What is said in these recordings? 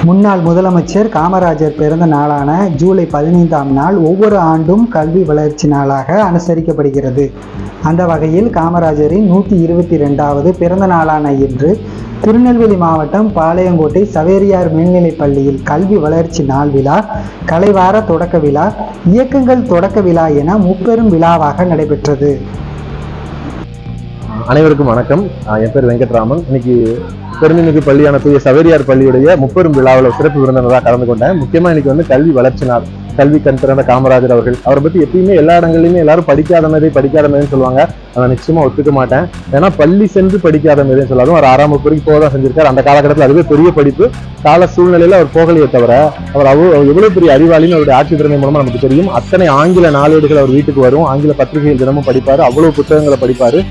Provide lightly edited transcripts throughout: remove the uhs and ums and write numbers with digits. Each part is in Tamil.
முன்னாள் முதலமைச்சர் காமராஜர் பிறந்த நாளான ஜூலை 15ஆம் நாள் ஒவ்வொரு ஆண்டும் கல்வி வளர்ச்சி நாளாக அனுசரிக்கப்படுகிறது. அந்த வகையில் காமராஜரின் 122வது பிறந்த நாளான இன்று திருநெல்வேலி மாவட்டம் பாளையங்கோட்டை சவேரியார் மேல்நிலைப் பள்ளியில் கல்வி வளர்ச்சி நாள் விழா, கலைவார தொடக்க விழா, இயக்கங்கள் தொடக்க விழா என முப்பெரும் விழாவாக நடைபெற்றது. அனைவருக்கும் வணக்கம். என் பேர் வெங்கட்ராமன். இன்னைக்கு பெருமைமிகு பள்ளியான தூய சவேரியார் பள்ளியுடைய முப்பெரும் விழாவில் சிறப்பு விருந்தினராக கலந்து கொண்டேன். முக்கியமா இன்னைக்கு கல்வி வளர்ச்சி நாள். கல்வி கண் திறந்த காமராஜர் அவரை பத்தி எப்பயுமே எல்லா இடங்கள்லயுமே எல்லாரும் படிக்காத மாதிரி சொல்லுவாங்க. அதை நிச்சயமா ஒத்துக்க மாட்டேன். ஏன்னா பள்ளி சென்று படிக்காத மாதிரி சொல்லாலும் ஒரு 6ஆம் வகுப்பு வரைக்கும் போகதான் செஞ்சிருக்காரு. அந்த காலகட்டத்தில் அதுவே பெரிய படிப்பு. கால சூழ்நிலையில அவர் போகலையே தவிர அவர் எவ்வளவு பெரிய அறிவாளின்னு அவருடைய ஆட்சி திறமை மூலமா நமக்கு தெரியும். அத்தனை ஆங்கில நாளேடுகள் அவர் வீட்டுக்கு வரும். ஆங்கில பத்திரிகைகள் தினமும் படிப்பாரு. அவ்வளவு புத்தகங்களை படிப்பாரு.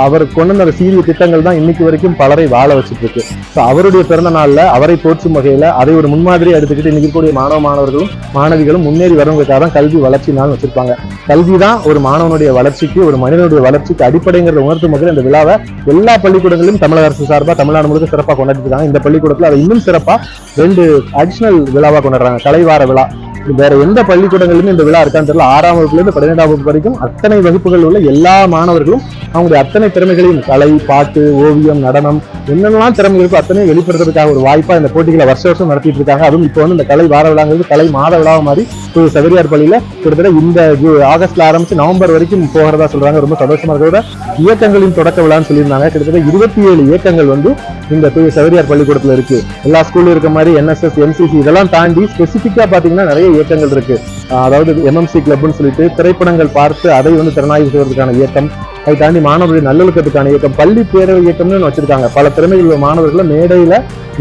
அவர் கொண்டு வந்த சீரிய திட்டங்கள் தான் இன்னைக்கு வரைக்கும் பலரை வாழ வச்சுட்டு இருக்கு. அவருடைய பிறந்த நாள்ல அவரை போற்றும் வகையில அதை ஒரு முன்மாதிரியை எடுத்துக்கிட்டு இன்னைக்கு கூடிய மாணவர்களும் மாணவிகளும் முன்னேறி வருவதற்காக தான் கல்வி வளர்ச்சி நாள் வச்சிருப்பாங்க. கல்வி தான் ஒரு மாணவனுடைய வளர்ச்சிக்கு, ஒரு மனிதனுடைய வளர்ச்சிக்கு அடிப்படைங்கிறத உணர்த்தும் வகையில் இந்த விழாவை எல்லா பள்ளிக்கூடங்களிலும் தமிழக அரசு சார்பா தமிழ்நாடு முழுக்க சிறப்பாக கொண்டாடிட்டு இருக்காங்க. இந்த பள்ளிக்கூடத்துல அதை இன்னும் சிறப்பா 2 அடிஷனல் விழாவா கொண்டாடுறாங்க. கலைவார விழா. வேற எந்த பள்ளிக்கூடங்களிலுமே இந்த விழா இருக்கான்னு தெரியல. 6ஆம் வகுப்புல இருந்து 12ஆம் வகுப்பு வரைக்கும் அத்தனை வகுப்புகள் உள்ள எல்லா மாணவர்களும் அவங்களுடைய அத்தனை திறமைகளையும் கலை, பாட்டு, ஓவியம், நடனம், என்னென்னலாம் திறமைகள் இருக்கோ அத்தனை வெளிப்படுத்துறதுக்காக ஒரு வாய்ப்பா இந்த போட்டிகளை வருஷம் நடத்திட்டு இருக்காங்க. அதுவும் இப்போ இந்த கலை வார விழாங்கிறது கலை மாத விழாவை மாதிரி சவேரியார் பள்ளியில கிட்டத்தட்ட இந்த ஆகஸ்ட்ல ஆரம்பிச்சு நவம்பர் வரைக்கும் போகிறதா சொல்றாங்க. ரொம்ப சந்தோஷமா இருக்கிறத இயக்கங்களின் தொடக்க விழான்னு சொல்லியிருந்தாங்க. கிட்டத்தட்ட 27 இயக்கங்கள் இந்த சவேரியார் பள்ளிக்கூடத்துல இருக்கு. எல்லா ஸ்கூல்ல இருக்க மாதிரி NSS, NCC இதெல்லாம் தாண்டி ஸ்பெசிபிக்கா பாத்தீங்கன்னா நிறைய இயக்கங்கள் இருக்கு. அதாவது MMC கிளப்னு சொல்லிட்டு திரைப்படங்கள் பார்த்து அதை திறனாய்வு செய்வதற்கான இயக்கம், அதை தாண்டி மாணவர்களுடைய நல்லொழுக்கத்துக்கான இயக்கம், பள்ளி பேரவை இயக்கம்னு வச்சிருக்காங்க. பல திறமைகள் மாணவர்களை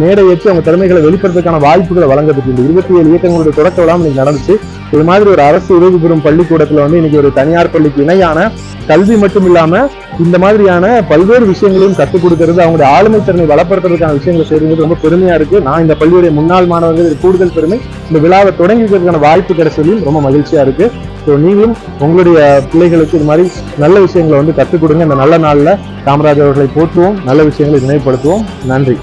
மேடை ஏற்றி அவங்க திறமைகளை வெளிப்படுத்துவதற்கான வாய்ப்புகளை வழங்குறதுக்கு இந்த 27 இயக்கங்களுடைய தொடக்க விழா இன்னைக்கு நடந்துச்சு. இது மாதிரி ஒரு அரசு உதவி பெறும் பள்ளிக்கூடத்துல இன்னைக்கு ஒரு தனியார் பள்ளிக்கு இணையான கல்வி மட்டும் இல்லாம இந்த மாதிரியான பல்வேறு விஷயங்களையும் கற்றுக் கொடுக்கிறது, அவங்களுடைய ஆளுமை திறனை வளப்படுத்துறதுக்கான விஷயங்களை செய்வது ரொம்ப பெருமையா இருக்கு. நான் இந்த பள்ளியுடைய முன்னாள் மாணவர்கள் கூடுதல் பெருமை. இந்த விழாவை தொடங்கி வைக்கிறதுக்கான வாய்ப்பு கிடைச்சதையும் ரொம்ப மகிழ்ச்சியா இருக்கு. ஸோ நீங்களும் உங்களுடைய பிள்ளைகளுக்கு இது மாதிரி நல்ல விஷயங்களை கற்றுக் கொடுங்க. இந்த நல்ல நாள்ல காமராஜர் அவர்களை போற்றுவோம், நல்ல விஷயங்களை நினைவுபடுத்துவோம். நன்றி.